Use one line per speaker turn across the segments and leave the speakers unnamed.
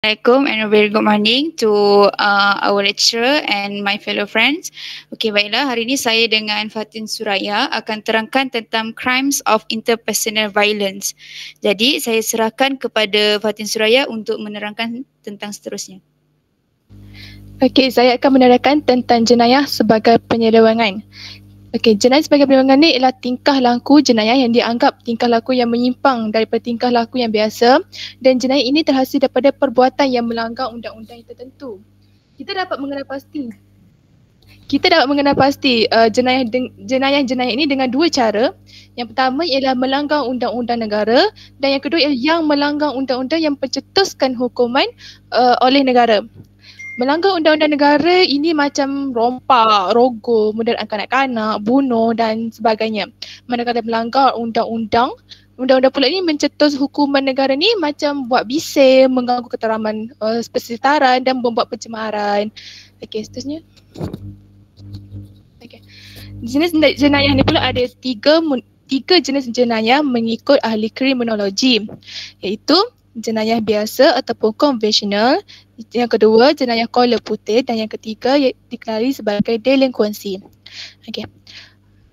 Assalamualaikum and a very good morning to our lecturer and my fellow friends. Okey, baiklah, hari ini saya dengan Fatin Suraya akan terangkan tentang crimes of interpersonal violence. Jadi, saya serahkan kepada Fatin Suraya untuk menerangkan tentang seterusnya.
Okey, saya akan menerangkan tentang jenayah sebagai penyelewengan. Okey, jenayah sebagai penyelewengan ni ialah tingkah laku jenayah yang dianggap tingkah laku yang menyimpang daripada tingkah laku yang biasa, dan jenayah ini terhasil daripada perbuatan yang melanggar undang-undang yang tertentu. Kita dapat mengenal pasti jenayah-jenayah ini dengan dua cara. Yang pertama ialah melanggar undang-undang negara, dan yang kedua ialah yang melanggar undang-undang yang pencetuskan hukuman oleh negara. Melanggar undang-undang negara ini macam rompak, rogol, menelan kanak-kanak, bunuh dan sebagainya. Manakala melanggar undang-undang pula ini mencetus hukuman negara ni macam buat bising, mengganggu keteraman persekitaran dan membuat pencemaran. Okey, seterusnya. Okey. Jenis jenayah ni pula ada tiga jenis jenayah mengikut ahli kriminologi, iaitu jenayah biasa ataupun konvensional, yang kedua jenayah kolor putih, dan yang ketiga dikenali sebagai delinkuensi. Okey.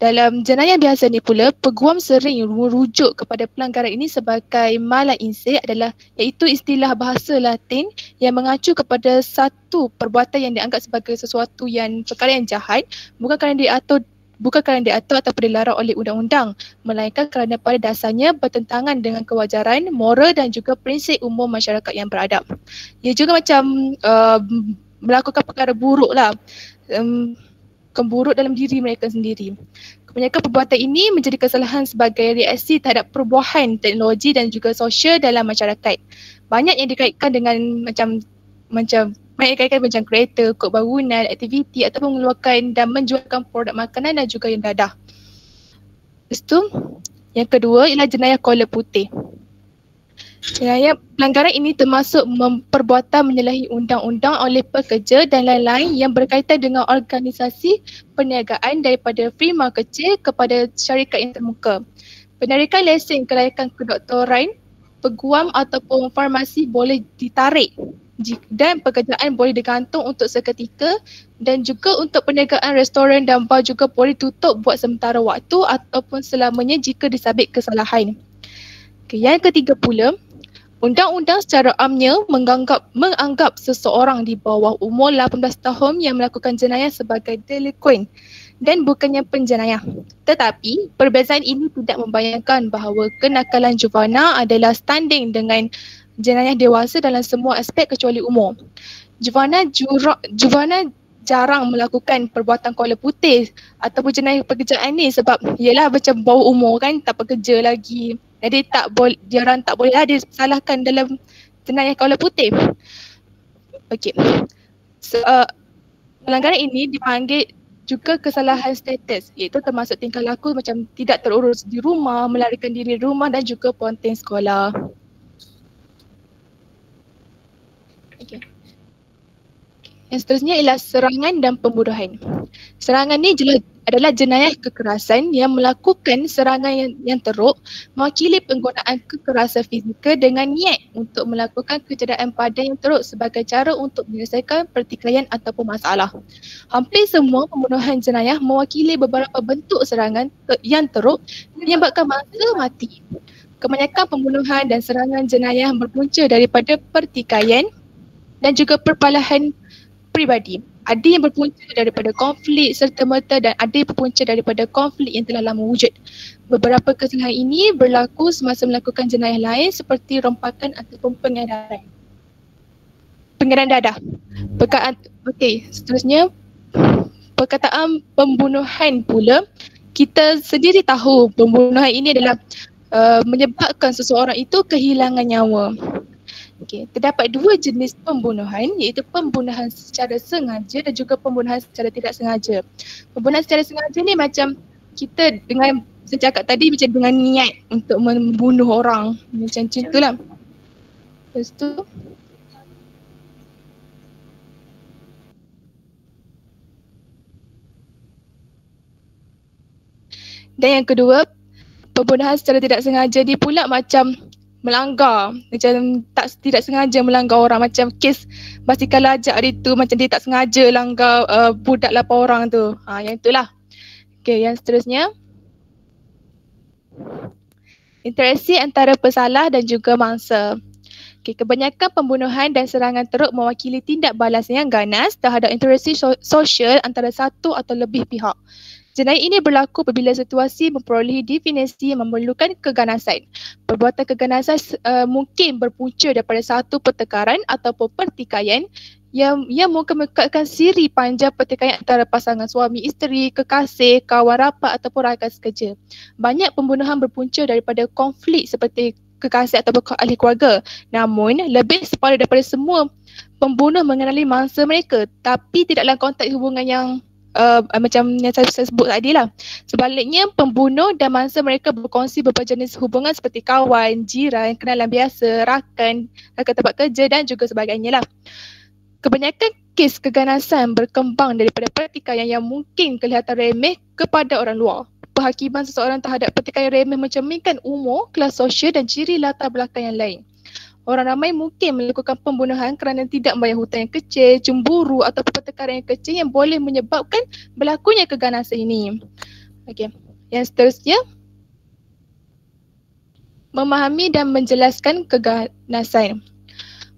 Dalam jenayah biasa ni pula, peguam sering merujuk kepada pelanggaran ini sebagai mala inse iaitu istilah bahasa Latin yang mengacu kepada satu perbuatan yang dianggap sebagai sesuatu yang perkara yang jahat, bukan kerana diatur ataupun dilarang oleh undang-undang, melainkan kerana pada dasarnya bertentangan dengan kewajaran, moral dan juga prinsip umum masyarakat yang beradab. Ia juga macam melakukan perkara buruk lah, buruk dalam diri mereka sendiri. Kebanyakan perbuatan ini menjadi kesalahan sebagai reaksi terhadap perubahan teknologi dan juga sosial dalam masyarakat. Banyak yang dikaitkan dengan macam kereta, kod bangunan, aktiviti ataupun mengeluarkan dan menjualkan produk makanan dan juga yang dadah. Lepas tu, yang kedua ialah jenayah kolor putih. Jenayah pelanggaran ini termasuk perbuatan menyalahi undang-undang oleh pekerja dan lain-lain yang berkaitan dengan organisasi perniagaan daripada firma kecil kepada syarikat yang termuka. Penarikan lesen kelayakan kedoktoran, peguam ataupun farmasi boleh ditarik dan pekerjaan boleh digantung untuk seketika, dan juga untuk perniagaan restoran dan bar juga boleh tutup buat sementara waktu ataupun selamanya jika disabit kesalahan. Okay, yang ketiga pula, undang-undang secara amnya menganggap seseorang di bawah umur 18 tahun yang melakukan jenayah sebagai delikuen dan bukannya penjenayah. Tetapi perbezaan ini tidak membayangkan bahawa kenakalan juvana adalah standing dengan jenayah dewasa dalam semua aspek kecuali umur. Juvana jarang melakukan perbuatan kolor putih ataupun jenayah pekerjaan ni sebab ialah macam bawah umur kan, tak bekerja lagi. Jadi tak boleh lah disalahkan dalam jenayah kolor putih. Okey. So, pelanggaran ini dipanggil juga kesalahan status, iaitu termasuk tingkah laku macam tidak terurus di rumah, melarikan diri di rumah dan juga ponteng sekolah. Okay. Yang seterusnya ialah serangan dan pembunuhan. Serangan ni adalah jenayah kekerasan yang melakukan serangan yang teruk mewakili penggunaan kekerasan fizikal dengan niat untuk melakukan kecederaan badan yang teruk sebagai cara untuk menyelesaikan pertikaian ataupun masalah. Hampir semua pembunuhan jenayah mewakili beberapa bentuk serangan yang teruk menyebabkan mangsa mati. Kebanyakan pembunuhan dan serangan jenayah berpunca daripada pertikaian dan juga perpalahan peribadi. Ada yang berpunca daripada konflik serta-merta dan ada yang berpunca daripada konflik yang telah lama wujud. Beberapa kesalahan ini berlaku semasa melakukan jenayah lain seperti rompakan ataupun pengedaran dadah. Seterusnya, perkataan pembunuhan pula, kita sendiri tahu pembunuhan ini adalah menyebabkan seseorang itu kehilangan nyawa. Okay. Terdapat dua jenis pembunuhan, iaitu pembunuhan secara sengaja dan juga pembunuhan secara tidak sengaja. Pembunuhan secara sengaja ni macam kita dengan saya cakap tadi macam dengan niat untuk membunuh orang, macam itulah. Lepas tu dan yang kedua, pembunuhan secara tidak sengaja ni pula macam melanggar, macam tidak sengaja melanggar orang, macam kes basikal lajak hari tu, macam dia tak sengaja langgar budak 8 orang tu. Yang itulah. Okay, yang seterusnya, interaksi antara pesalah dan juga mangsa. Okay, kebanyakan pembunuhan dan serangan teruk mewakili tindak balas yang ganas terhadap interaksi sosial antara satu atau lebih pihak. Jenayah ini berlaku apabila situasi memperolehi definisi yang memerlukan keganasan. Perbuatan keganasan mungkin berpunca daripada satu pertengkaran ataupun pertikaian yang mungkin mengekatkan siri panjang pertikaian antara pasangan suami isteri, kekasih, kawan rapat ataupun rakan sekerja. Banyak pembunuhan berpunca daripada konflik seperti kekasih ataupun ahli keluarga. Namun, lebih separuh daripada semua pembunuh mengenali mangsa mereka, tapi tidak dalam konteks hubungan yang macam yang saya sebut tadi lah. Sebaliknya, pembunuh dan mangsa mereka berkongsi beberapa jenis hubungan seperti kawan, jiran, kenalan biasa, rakan tempat kerja dan juga sebagainya lah. Kebanyakan kes keganasan berkembang daripada pertikaian yang mungkin kelihatan remeh kepada orang luar. Penghakiman seseorang terhadap pertikaian remeh mencerminkan umur, kelas sosial dan ciri latar belakang yang lain. Orang ramai mungkin melakukan pembunuhan kerana tidak membayar hutang yang kecil, cemburu atau pertengkaran yang kecil yang boleh menyebabkan berlakunya keganasan ini. Okey, yang seterusnya, memahami dan menjelaskan keganasan.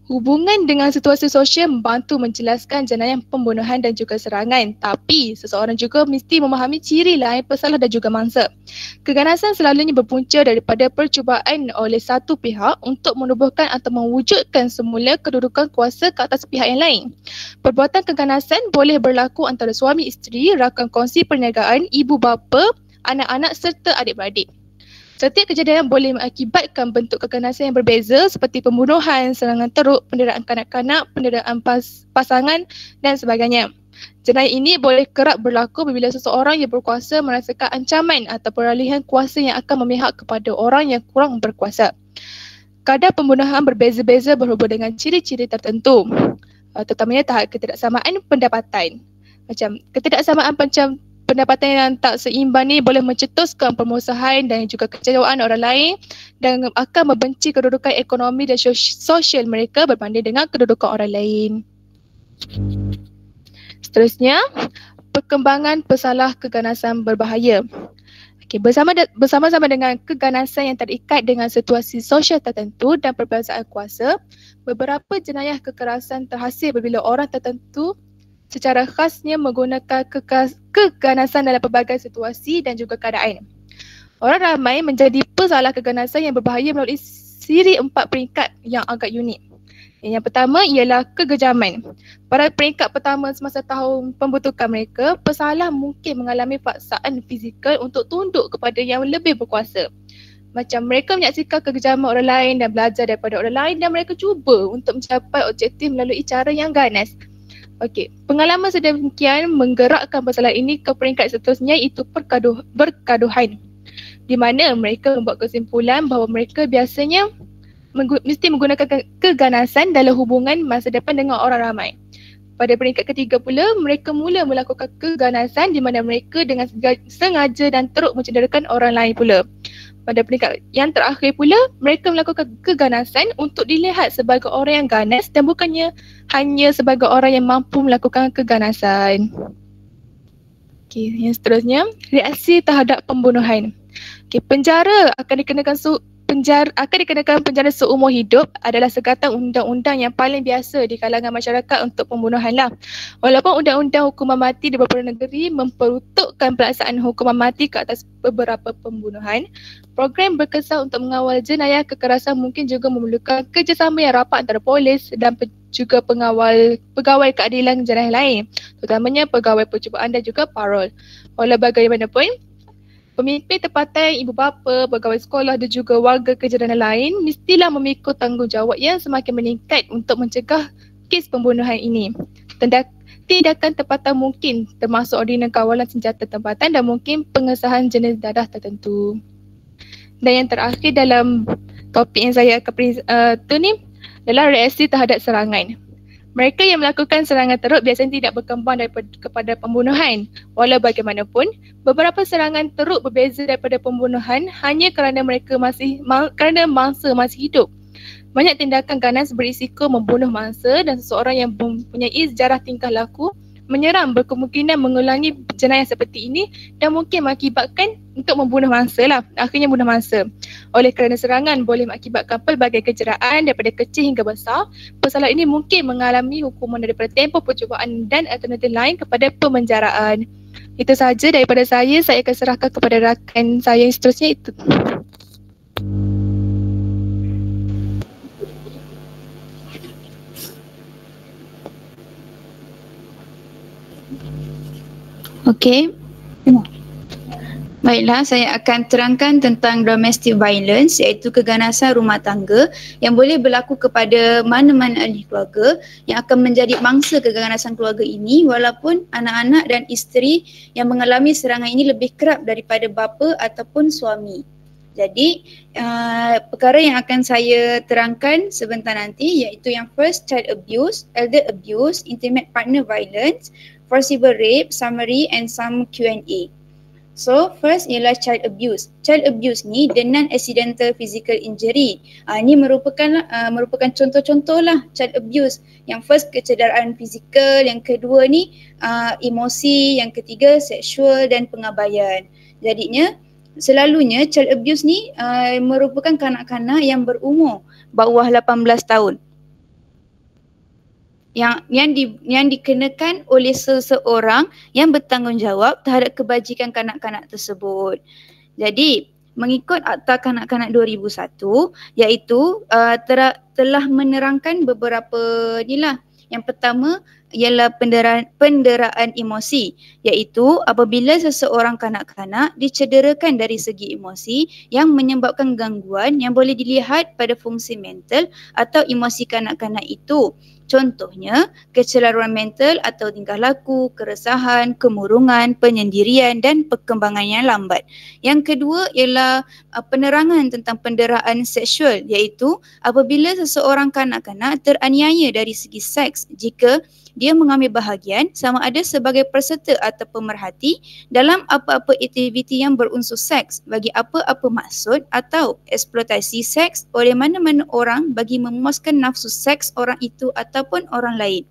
Hubungan dengan situasi sosial membantu menjelaskan jenayah pembunuhan dan juga serangan. Tapi seseorang juga mesti memahami ciri lain pesalah dan juga mangsa. Keganasan selalunya berpunca daripada percubaan oleh satu pihak untuk menubuhkan atau mewujudkan semula kedudukan kuasa ke atas pihak yang lain. Perbuatan keganasan boleh berlaku antara suami isteri, rakan kongsi perniagaan, ibu bapa, anak-anak serta adik-beradik. Setiap kejadian boleh mengakibatkan bentuk keganasan yang berbeza seperti pembunuhan, serangan teruk, penderaan kanak-kanak, penderaan pasangan dan sebagainya. Jenayah ini boleh kerap berlaku apabila seseorang yang berkuasa merasakan ancaman atau peralihan kuasa yang akan memihak kepada orang yang kurang berkuasa. Kadar pembunuhan berbeza-beza berhubung dengan ciri-ciri tertentu, terutamanya tahap ketidaksamaan pendapatan. Macam ketidaksamaan pendapatan yang tak seimbang ni boleh mencetuskan permusuhan dan juga kecewaan orang lain dan akan membenci kedudukan ekonomi dan sosial mereka berbanding dengan kedudukan orang lain. Seterusnya, perkembangan pesalah keganasan berbahaya. Okay, bersama-sama dengan keganasan yang terikat dengan situasi sosial tertentu dan perbezaan kuasa, beberapa jenayah kekerasan terhasil apabila orang tertentu secara khasnya menggunakan keganasan dalam pelbagai situasi dan juga keadaan. Orang ramai menjadi pesalah keganasan yang berbahaya melalui siri 4 peringkat yang agak unik. Yang pertama ialah kegejaman. Pada peringkat pertama semasa tahun pembentukan mereka, pesalah mungkin mengalami paksaan fizikal untuk tunduk kepada yang lebih berkuasa. Macam mereka menyaksikan kegejaman orang lain dan belajar daripada orang lain dan mereka cuba untuk mencapai objektif melalui cara yang ganas. Okey, pengalaman sedemikian menggerakkan pesalah ini ke peringkat seterusnya, iaitu bergaduhan, di mana mereka membuat kesimpulan bahawa mereka biasanya mesti menggunakan keganasan dalam hubungan masa depan dengan orang ramai. Pada peringkat ketiga pula, mereka mula melakukan keganasan di mana mereka dengan sengaja dan teruk mencederakan orang lain pula. Pada peringkat yang terakhir pula, mereka melakukan keganasan untuk dilihat sebagai orang yang ganas dan bukannya hanya sebagai orang yang mampu melakukan keganasan. Okey, yang seterusnya, reaksi terhadap pembunuhan. Okey, penjara akan dikenakan penjara seumur hidup adalah sekatan undang-undang yang paling biasa di kalangan masyarakat untuk pembunuhan lah. Walaupun undang-undang hukuman mati di beberapa negeri memperuntukkan pelaksanaan hukuman mati ke atas beberapa pembunuhan, program berkesan untuk mengawal jenayah kekerasan mungkin juga memerlukan kerjasama yang rapat antara polis dan juga pegawai keadilan jenayah lain, terutamanya pegawai percubaan dan juga parol. Walau bagaimanapun, pemimpin tempatan, ibu bapa, pegawai sekolah dan juga warga kerja dan lain mestilah memikul tanggungjawab yang semakin meningkat untuk mencegah kes pembunuhan ini. Tindakan tempatan mungkin termasuk ordinans kawalan senjata tempatan dan mungkin pengesahan jenis dadah tertentu. Dan yang terakhir dalam topik yang saya akan adalah reaksi terhadap serangan. Mereka yang melakukan serangan teruk biasanya tidak berkembang kepada pembunuhan. Walau bagaimanapun, beberapa serangan teruk berbeza daripada pembunuhan hanya kerana kerana mangsa masih hidup. Banyak tindakan ganas berisiko membunuh mangsa dan seseorang yang mempunyai sejarah tingkah laku menyerang berkemungkinan mengulangi jenayah seperti ini dan mungkin mengakibatkan untuk membunuh mangsa lah, akhirnya bunuh mangsa. Oleh kerana serangan boleh mengakibatkan pelbagai kejeraan daripada kecil hingga besar, pesalah ini mungkin mengalami hukuman daripada tempoh percubaan dan alternatif lain kepada pemenjaraan. Itu sahaja daripada saya akan serahkan kepada rakan saya yang seterusnya itu.
Okey. Baiklah, saya akan terangkan tentang domestic violence, iaitu keganasan rumah tangga yang boleh berlaku kepada mana-mana ahli keluarga yang akan menjadi mangsa keganasan keluarga ini walaupun anak-anak dan isteri yang mengalami serangan ini lebih kerap daripada bapa ataupun suami. Jadi perkara yang akan saya terangkan sebentar nanti iaitu yang first, child abuse, elder abuse, intimate partner violence, forcible rape, summary and some Q&A. So first ialah child abuse. Child abuse ni the non-accidental physical injury. Ini merupakan contoh-contoh lah child abuse. Yang first kecederaan fizikal, yang kedua ni emosi, yang ketiga seksual dan pengabaian. Jadinya selalunya child abuse ni merupakan kanak-kanak yang berumur bawah 18 tahun. Yang dikenakan oleh seseorang yang bertanggungjawab terhadap kebajikan kanak-kanak tersebut. Jadi mengikut Akta Kanak-kanak 2001 iaitu telah menerangkan beberapa inilah. Yang pertama ialah penderaan emosi, iaitu apabila seseorang kanak-kanak dicederakan dari segi emosi yang menyebabkan gangguan yang boleh dilihat pada fungsi mental atau emosi kanak-kanak itu. Contohnya, kecelaruan mental atau tingkah laku, keresahan, kemurungan, penyendirian dan perkembangan yang lambat. Yang kedua ialah penerangan tentang penderaan seksual, iaitu apabila seseorang kanak-kanak teraniaya dari segi seks jika dia mengambil bahagian sama ada sebagai peserta atau pemerhati dalam apa-apa aktiviti yang berunsur seks bagi apa-apa maksud atau eksploitasi seks oleh mana-mana orang bagi memuaskan nafsu seks orang itu ataupun orang lain.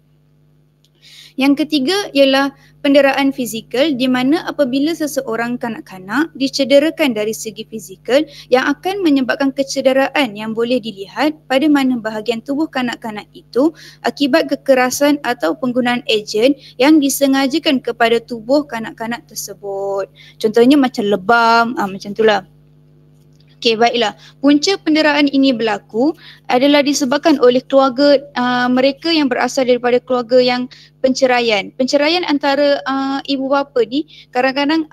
Yang ketiga ialah penderaan fizikal di mana apabila seseorang kanak-kanak dicederakan dari segi fizikal yang akan menyebabkan kecederaan yang boleh dilihat pada mana bahagian tubuh kanak-kanak itu akibat kekerasan atau penggunaan ejen yang disengajakan kepada tubuh kanak-kanak tersebut. Contohnya macam lebam, macam itulah. Okey, baiklah. Punca penderaan ini berlaku adalah disebabkan oleh keluarga mereka yang berasal daripada keluarga yang penceraian. Penceraian antara ibu bapa ni kadang-kadang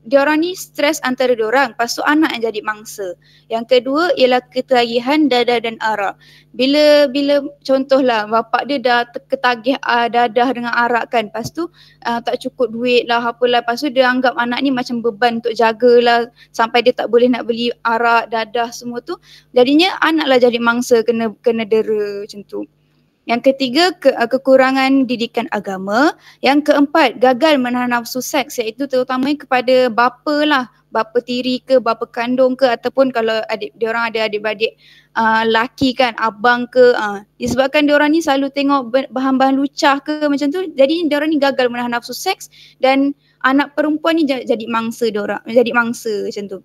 diorang ni stres antara diorang, lepas tu anak yang jadi mangsa. Yang kedua ialah ketagihan dadah dan arak. Bila contohlah bapak dia dah ketagih dadah dengan arak kan, lepas tu tak cukup duit lah apalah, lepas tu dia anggap anak ni macam beban untuk jagalah sampai dia tak boleh nak beli arak, dadah semua tu. Jadinya anak lah jadi mangsa kena dera macam tu. Yang ketiga, kekurangan didikan agama. Yang keempat, gagal menahan nafsu seks, iaitu terutamanya kepada bapa lah, bapa tiri ke, bapa kandung ke, ataupun kalau diorang ada adik-beradik laki kan, abang ke, disebabkan diorang ni selalu tengok bahan-bahan lucah ke macam tu, jadi diorang ni gagal menahan nafsu seks dan anak perempuan ni jadi mangsa diorang, jadi mangsa macam tu.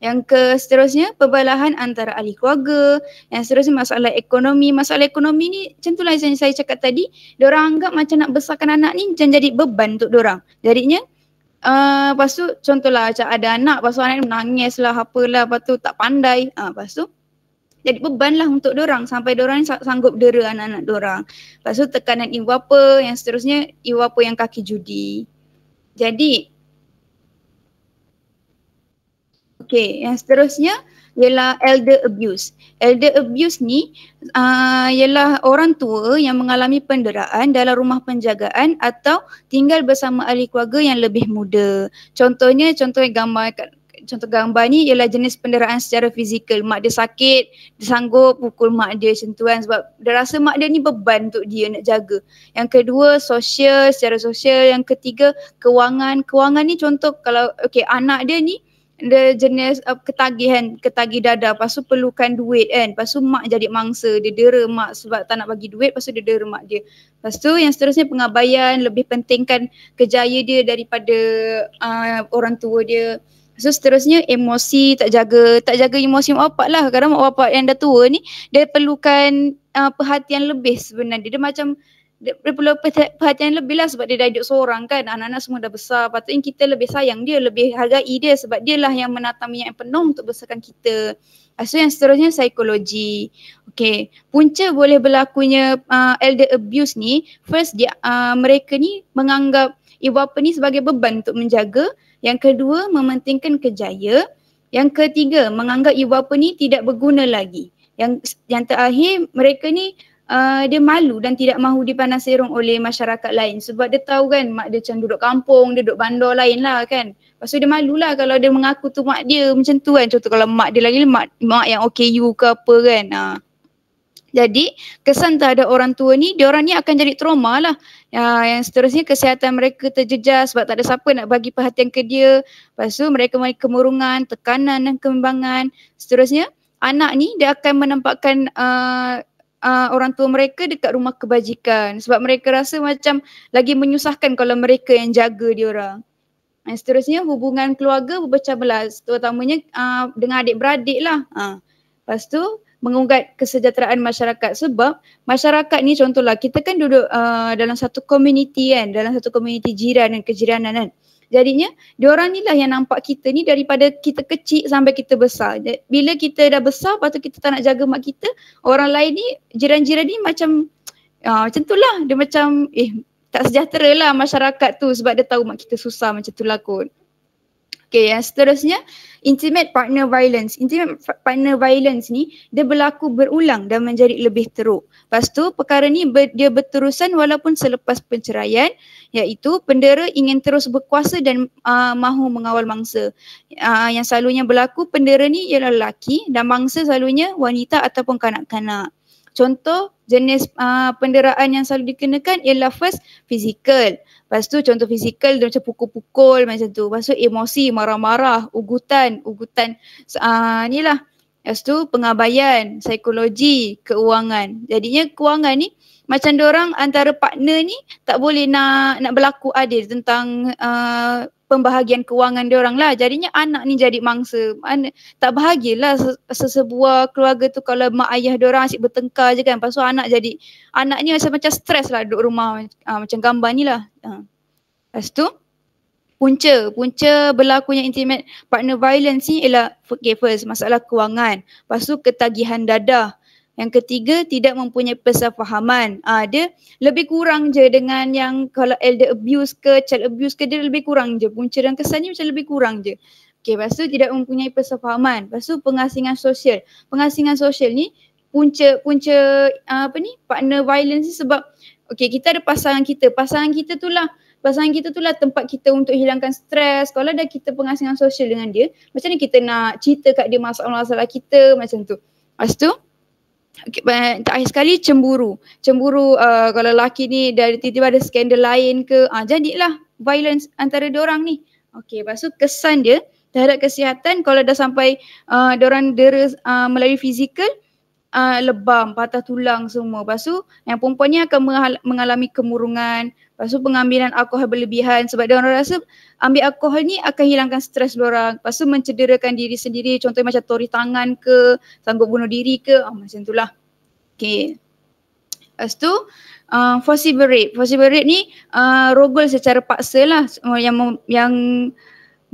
Yang seterusnya, perbalahan antara ahli keluarga. Yang seterusnya, masalah ekonomi. Masalah ekonomi ni macam itulah yang saya cakap tadi. Diorang anggap macam nak besarkan anak ni macam jadi beban untuk diorang. Jadinya, lepas tu contohlah macam ada anak, lepas tu anak ni menangis lah, apalah, lepas tu tak pandai. Lepas tu jadi beban lah untuk diorang sampai diorang ni sanggup dera anak-anak diorang. Lepas tu tekanan ibu bapa, yang seterusnya ibu bapa yang kaki judi. Jadi, okey, yang seterusnya ialah elder abuse. Elder abuse ni ialah orang tua yang mengalami penderaan dalam rumah penjagaan atau tinggal bersama ahli keluarga yang lebih muda. Contohnya gambar contoh gambar ni ialah jenis penderaan secara fizikal. Mak dia sakit, dia sanggup pukul mak dia macam tu kan, sebab dia rasa mak dia ni beban untuk dia nak jaga. Yang kedua sosial, secara sosial. Yang ketiga kewangan. Kewangan ni contoh kalau anak dia ni dia jenis ketagih dada, lepas tu perlukan duit kan, lepas tu mak jadi mangsa, dia dera mak sebab tak nak bagi duit, lepas tu dia dera mak dia. Lepas tu yang seterusnya pengabaian, lebih pentingkan kejaya dia daripada orang tua dia. So seterusnya emosi, tak jaga emosi mak bapak lah. Kadang mak bapak yang dah tua ni dia perlukan perhatian lebih sebenarnya. Dia macam dia perlu perhatian lebih lah sebab dia dah hidup seorang kan. Anak-anak semua dah besar. Patutnya kita lebih sayang dia, lebih hargai dia sebab dia lah yang menata minyak yang penuh untuk besarkan kita. So yang seterusnya psikologi. Okay, punca boleh berlakunya elder abuse ni, first dia mereka ni menganggap ibu bapa ni sebagai beban untuk menjaga. Yang kedua, mementingkan kejaya. Yang ketiga, menganggap ibu bapa ni tidak berguna lagi. Yang terakhir, mereka ni dia malu dan tidak mahu dipandang serong oleh masyarakat lain sebab dia tahu kan mak dia macam duduk kampung, dia duduk bandar lain lah kan. Lepas tu dia malu lah kalau dia mengaku tu mak dia macam tu kan. Contoh kalau mak dia lagi mak yang OKU ke apa kan. Jadi kesan terhadap orang tua ni, diorang ni akan jadi trauma lah. Yang seterusnya kesihatan mereka terjejas sebab tak ada siapa nak bagi perhatian ke dia. Lepas tu mereka mengalami kemurungan, tekanan dan kebimbangan. Seterusnya anak ni dia akan menempatkan orang tua mereka dekat rumah kebajikan sebab mereka rasa macam lagi menyusahkan kalau mereka yang jaga diorang. Seterusnya hubungan keluarga berpecah belah, terutamanya dengan adik-beradik lah. Lepas tu mengugat kesejahteraan masyarakat sebab masyarakat ni contohlah kita kan duduk dalam satu komuniti kan, dalam satu komuniti jiran dan kejiranan kan. Jadinya diorang ni lah yang nampak kita ni daripada kita kecil sampai kita besar. Bila kita dah besar, lepas tu kita tak nak jaga mak kita, orang lain ni, jiran-jiran ni macam tu lah. Dia macam tak sejahtera lah masyarakat tu sebab dia tahu mak kita susah macam tu lah kot. Okay, yang seterusnya intimate partner violence. Intimate partner violence ni dia berlaku berulang dan menjadi lebih teruk. Lepas tu perkara ni dia berterusan walaupun selepas penceraian, iaitu pendera ingin terus berkuasa dan mahu mengawal mangsa. Yang selalunya berlaku pendera ni ialah lelaki dan mangsa selalunya wanita ataupun kanak-kanak. Contoh jenis penderaan yang selalu dikenakan ialah first fizikal. Lepas tu contoh fizikal dia macam pukul-pukul macam tu. Lepas tu emosi, marah-marah, ugutan ni lah. Lepas tu pengabaian, psikologi, keuangan. Jadinya keuangan ni macam diorang antara partner ni tak boleh nak berlaku adil tentang pembahagian kewangan diorang lah. Jadinya anak ni jadi mangsa. Tak bahagialah sesebuah keluarga tu kalau mak ayah diorang asyik bertengkar je kan. Lepas tu anak ni macam stres lah duduk rumah macam gambar ni lah. Lepas tu punca berlakunya intimate partner violence ni ialah first masalah kewangan. Lepas tu ketagihan dadah. Yang ketiga, tidak mempunyai persefahaman. Dia lebih kurang je dengan yang kalau elder abuse ke child abuse ke, dia lebih kurang je. Punca dan kesannya macam lebih kurang je. Okay, lepas tu tidak mempunyai persefahaman. Lepas tu pengasingan sosial. Pengasingan sosial ni punca partner violence ni sebab kita ada pasangan kita. Pasangan kita tu lah tempat kita untuk hilangkan stres. Kalau dah kita pengasingan sosial dengan dia, macam ni kita nak cerita kat dia masalah-masalah kita macam tu. Lepas tu terakhir sekali cemburu. Kalau lelaki ni dari tiba-tiba ada skandal lain ke, jadilah violence antara diorang ni. Lepas tu kesan dia terhadap kesihatan kalau dah sampai diorang dera melalui fizikal, lebam, patah tulang semua. Lepas tu yang perempuan ni akan mengalami kemurungan. Lepas tu pengambilan alkohol berlebihan sebab diorang rasa ambil alkohol ni akan hilangkan stres diorang. Lepas tu mencederakan diri sendiri, contohnya macam tori tangan ke, sanggup bunuh diri ke, macam tu lah. Okay. Lepas tu forcible rape. Forcible rape ni rogol secara paksa lah yang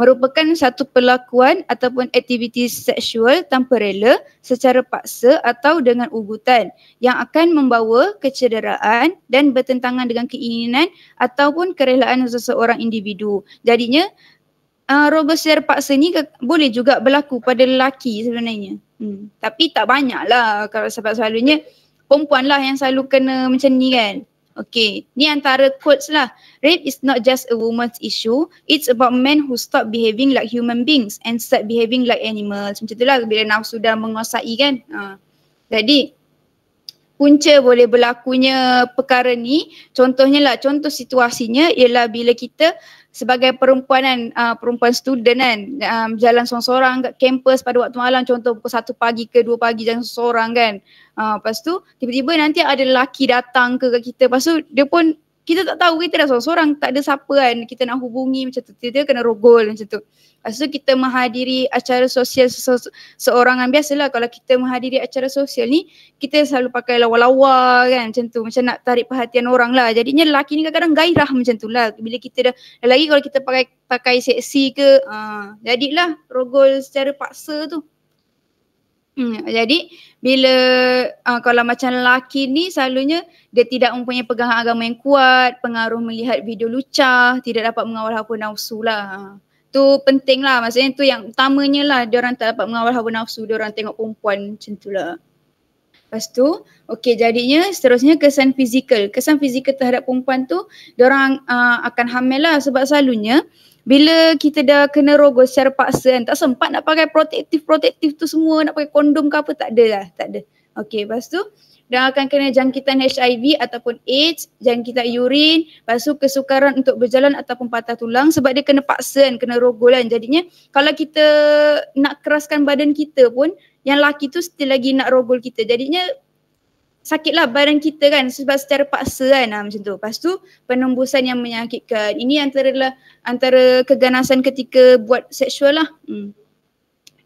merupakan satu perlakuan ataupun aktiviti seksual tanpa rela, secara paksa atau dengan ugutan yang akan membawa kecederaan dan bertentangan dengan keinginan ataupun kerelaan seseorang individu. Jadinya rogol secara paksa ni boleh juga berlaku pada lelaki sebenarnya. Tapi tak banyak lah kalau sebab selalunya perempuan lah yang selalu kena macam ni kan. Okay, ni antara quotes lah. Rape is not just a woman's issue. It's about men who stop behaving like human beings and start behaving like animals. Macam tu lah bila nafsu dah menguasai kan. Jadi punca boleh berlakunya perkara ni, contohnya lah, contoh situasinya ialah bila kita sebagai perempuan perempuan student kan, jalan seorang-seorang kat kampus pada waktu malam, contoh pukul 1 pagi ke 2 pagi jalan seorang kan. Lepas tu tiba-tiba nanti ada lelaki datang ke kat kita, lepas tu dia pun, kita tak tahu, kita dah seorang-seorang, tak ada siapa kan kita nak hubungi macam tu, dia kena rogol macam tu. Lepas tu kita menghadiri acara sosial seorangan, biasalah kalau kita menghadiri acara sosial ni kita selalu pakai lawa-lawa kan macam tu, macam nak tarik perhatian orang lah. Jadinya lelaki ni kadang-kadang gairah macam tu lah bila kita dah, lagi kalau kita pakai seksi ke, jadilah rogol secara paksa tu. Jadi bila kalau macam lelaki ni selalunya dia tidak mempunyai pegangan agama yang kuat, pengaruh melihat video lucah, tidak dapat mengawal hawa nafsu lah. Tu penting lah, maksudnya tu yang utamanya lah, diorang tak dapat mengawal hawa nafsu, diorang tengok perempuan macam tu lah. Lepas tu, okey, jadinya seterusnya kesan fizikal. Kesan fizikal terhadap perempuan tu, diorang akan hamil lah, sebab selalunya bila kita dah kena rogol secara paksa kan, tak sempat nak pakai protektif tu semua, nak pakai kondom ke apa, tak ada lah, tak ada. Okey, lepas tu dia akan kena jangkitan HIV ataupun AIDS, jangkitan urin, lepas tu kesukaran untuk berjalan ataupun patah tulang sebab dia kena paksa kan, kena rogol kan. Jadinya kalau kita nak keraskan badan kita pun, yang laki tu still lagi nak rogol kita. Jadinya sakitlah badan kita kan sebab secara paksa kan, macam tu. Lepas tu penembusan yang menyakitkan. Ini antara keganasan ketika buat seksual lah.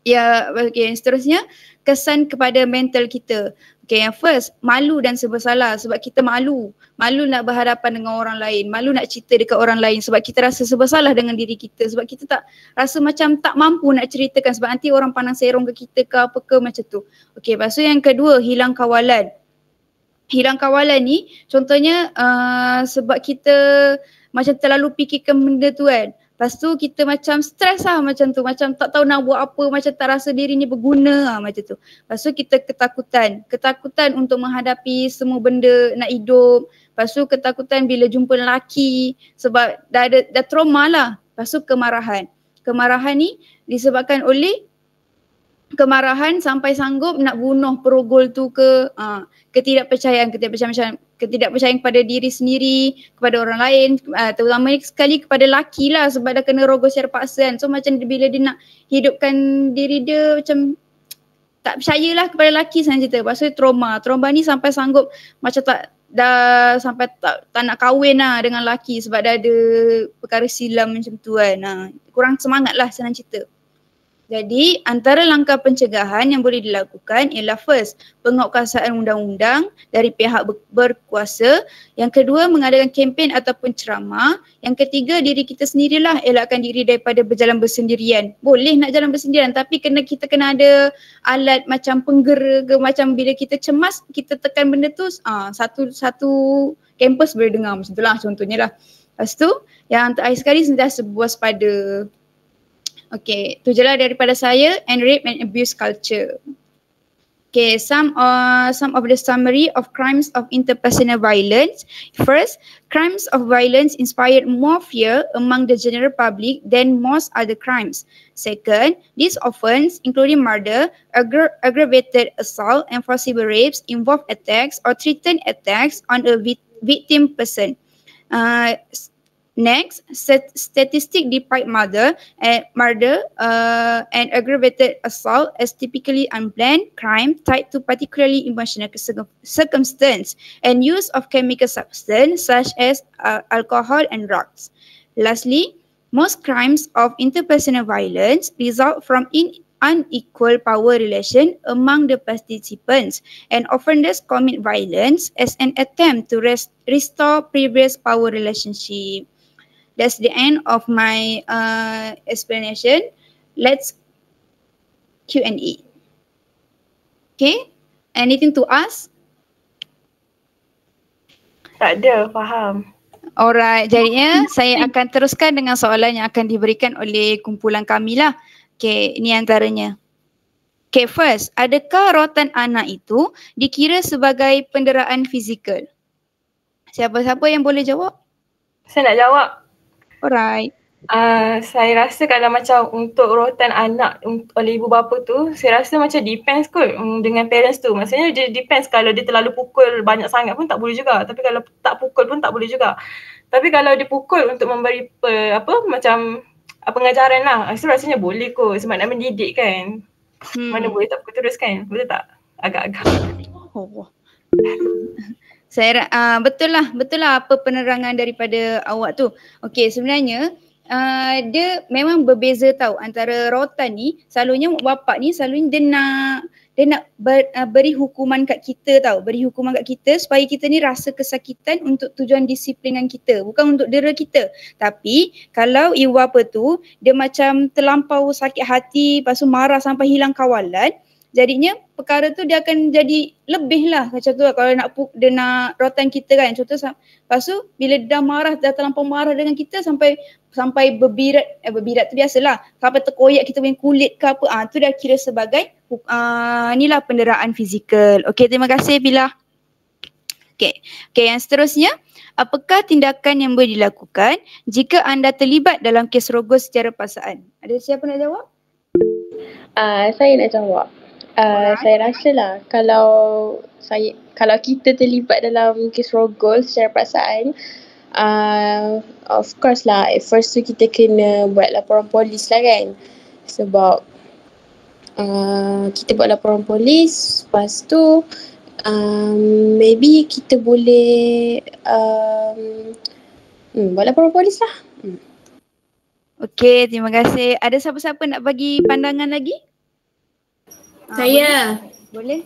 Ya, okay, seterusnya kesan kepada mental kita. Okay, yang first, malu dan serba salah sebab kita malu. Malu nak berhadapan dengan orang lain, malu nak cerita dekat orang lain sebab kita rasa serba salah dengan diri kita, sebab kita tak rasa macam tak mampu nak ceritakan sebab nanti orang pandang serong ke kita ke apa ke macam tu. Okay, lepas tu yang kedua, hilang kawalan. Hilang kawalan ni contohnya sebab kita macam terlalu fikirkan benda tu kan. Lepas tu kita macam stres lah macam tu, macam tak tahu nak buat apa, macam tak rasa diri ni berguna lah macam tu. Lepas tu kita ketakutan untuk menghadapi semua benda, nak hidup. Lepas tu ketakutan bila jumpa lelaki sebab dah trauma lah. Lepas tu kemarahan ni disebabkan oleh kemarahan sampai sanggup nak bunuh perogol tu ke, ketidakpercayaan kepada diri sendiri, kepada orang lain, terutama sekali kepada laki lah sebab dah kena rogol secara paksa kan. So macam bila dia nak hidupkan diri dia macam tak percayalah kepada laki selanjutnya. Lepas tu trauma ni sampai sanggup macam sampai tak nak kahwin lah dengan laki sebab dah ada perkara silam macam tu kan. Kurang semangat lah senang cerita. Jadi antara langkah pencegahan yang boleh dilakukan ialah first, penguatkuasaan undang-undang dari pihak berkuasa. Yang kedua, mengadakan kempen ataupun ceramah. Yang ketiga, diri kita sendirilah, elakkan diri daripada berjalan bersendirian. Boleh nak jalan bersendirian tapi kita kena ada alat macam penggera ke, macam bila kita cemas kita tekan benda tu, satu kampus boleh dengar macam tu lah contohnya lah. Lepas tu yang terakhir sekali, sentiasa berwaspada. Okay, tu je lah daripada saya, and rape and abuse culture. Okay, some of the summary of crimes of interpersonal violence. First, crimes of violence inspired more fear among the general public than most other crimes. Second, these offences, including murder, aggravated assault, and forcible rapes, involve attacks or threatened attacks on a victim person. Next, statistic depict murder and aggravated assault as typically unplanned crime tied to particularly emotional circumstance and use of chemical substance such as alcohol and drugs. Lastly, most crimes of interpersonal violence result from unequal power relation among the participants, and offenders commit violence as an attempt to restore previous power relationship. That's the end of my explanation. Let's Q&A. Okay, anything to ask?
Tak ada, faham.
Alright, jadinya saya akan teruskan dengan soalan yang akan diberikan oleh kumpulan kami lah. Okay, ini antaranya. Okay, first, adakah rotan anak itu dikira sebagai penderaan fizikal? Siapa-siapa yang boleh jawab?
Saya nak jawab.
Alright.
Saya rasa kalau macam untuk rotan anak oleh ibu bapa tu, saya rasa macam depends kot dengan parents tu. Maksudnya dia depends, kalau dia terlalu pukul banyak sangat pun tak boleh juga. Tapi kalau tak pukul pun tak boleh juga. Tapi kalau dia pukul untuk memberi pengajaran lah, so rasanya boleh kot sebab nak mendidik kan. Mana boleh tak pukul terus kan? Betul tak? Agak-agak.
Oh. Betul lah apa penerangan daripada awak tu. Okey, sebenarnya dia memang berbeza tau antara rotan ni. Selalunya bapak ni selalunya dia nak beri hukuman kat kita tau. Beri hukuman kat kita supaya kita ni rasa kesakitan untuk tujuan disiplinan kita, bukan untuk dera kita. Tapi kalau ibu bapa tu dia macam terlampau sakit hati, lepas tu marah sampai hilang kawalan, jadinya perkara tu dia akan jadi lebih lah macam tu lah. Kalau dia nak rotan kita kan, contoh lepas tu bila dia dah terlampau marah dengan kita sampai berbirat tu biasalah, sampai terkoyak kita punya kulit ke apa, tu dah kira sebagai inilah penderaan fizikal. Okey, terima kasih Bila. Okey, yang seterusnya, apakah tindakan yang boleh dilakukan jika anda terlibat dalam kes rogol secara paksaan? Ada siapa nak jawab?
Saya nak jawab. Saya rasa lah kalau kita terlibat dalam kes rogol secara paksaan, of course lah, at first tu kita kena buat laporan polis lah kan. Sebab kita buat laporan polis, lepas tu maybe kita boleh buat laporan polis lah.
Okey, terima kasih. Ada siapa-siapa nak bagi pandangan lagi?
Saya.
Boleh?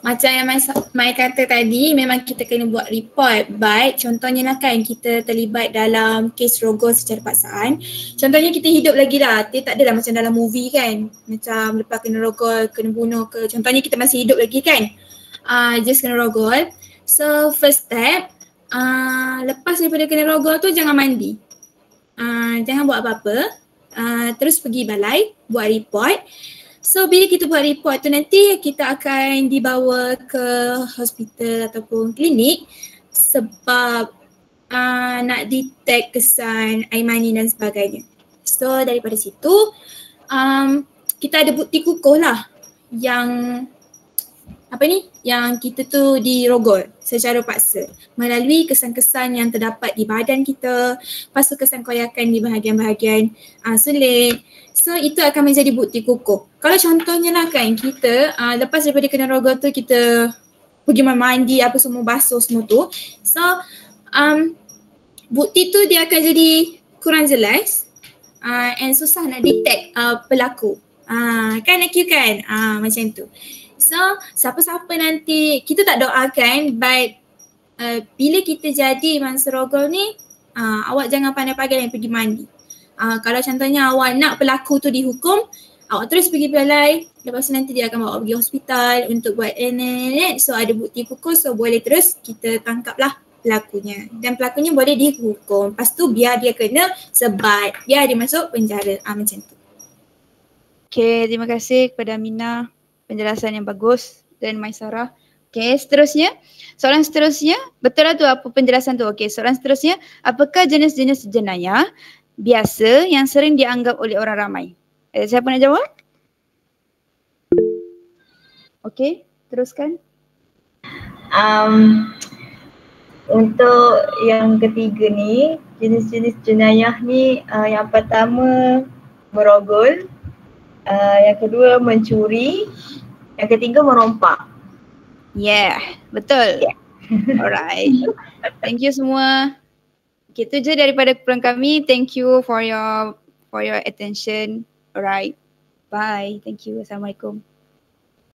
Macam yang Mai kata tadi, memang kita kena buat report. But contohnya lah kan, kita terlibat dalam kes rogol secara paksaan. Contohnya kita hidup lagi lah, dia tak adalah macam dalam movie kan. Macam lepas kena rogol, kena bunuh ke. Contohnya kita masih hidup lagi kan. Just kena rogol. So first step, lepas daripada kena rogol tu jangan mandi. Jangan buat apa-apa. Terus pergi balai, buat report. So bila kita buat report tu nanti kita akan dibawa ke hospital ataupun klinik sebab nak detect kesan air mani dan sebagainya. So daripada situ kita ada bukti kukuh lah yang kita tu dirogol secara paksa melalui kesan-kesan yang terdapat di badan kita, lepas tu kesan koyakan di bahagian-bahagian sulit. So itu akan menjadi bukti kukuh. Kalau contohnya lah kan kita lepas daripada kena rogol tu kita pergi mandi apa semua, basuh semua tu. So bukti tu dia akan jadi kurang jelas and susah nak detect pelaku. Kan Akyu kan? Macam tu. So siapa-siapa nanti, kita tak doakan, but bila kita jadi mangsa rogol ni, awak jangan pandai-pandai yang pergi mandi. Kalau contohnya awak nak pelaku tu dihukum, awak terus pergi balai, lepas tu nanti dia akan bawa pergi hospital untuk buat so ada bukti kukuh, so boleh terus kita tangkaplah pelakunya dan pelakunya boleh dihukum. Lepas tu biar dia kena sebat, biar dia masuk penjara, macam tu.
Okay, terima kasih kepada Mina, penjelasan yang bagus, dan Maisarah. Okay, soalan seterusnya, betul lah tu apa penjelasan tu. Okay, soalan seterusnya, apakah jenis-jenis jenayah biasa yang sering dianggap oleh orang ramai? Siapa nak jawab? Okay, teruskan.
Untuk yang ketiga ni, jenis-jenis jenayah ni, yang pertama merogol, yang kedua mencuri, yang ketiga merompak.
Yeah, betul. Yeah. Alright. Thank you semua. Okay, itu je daripada kumpulan kami. Thank you for your attention. Alright. Bye. Thank you. Assalamualaikum.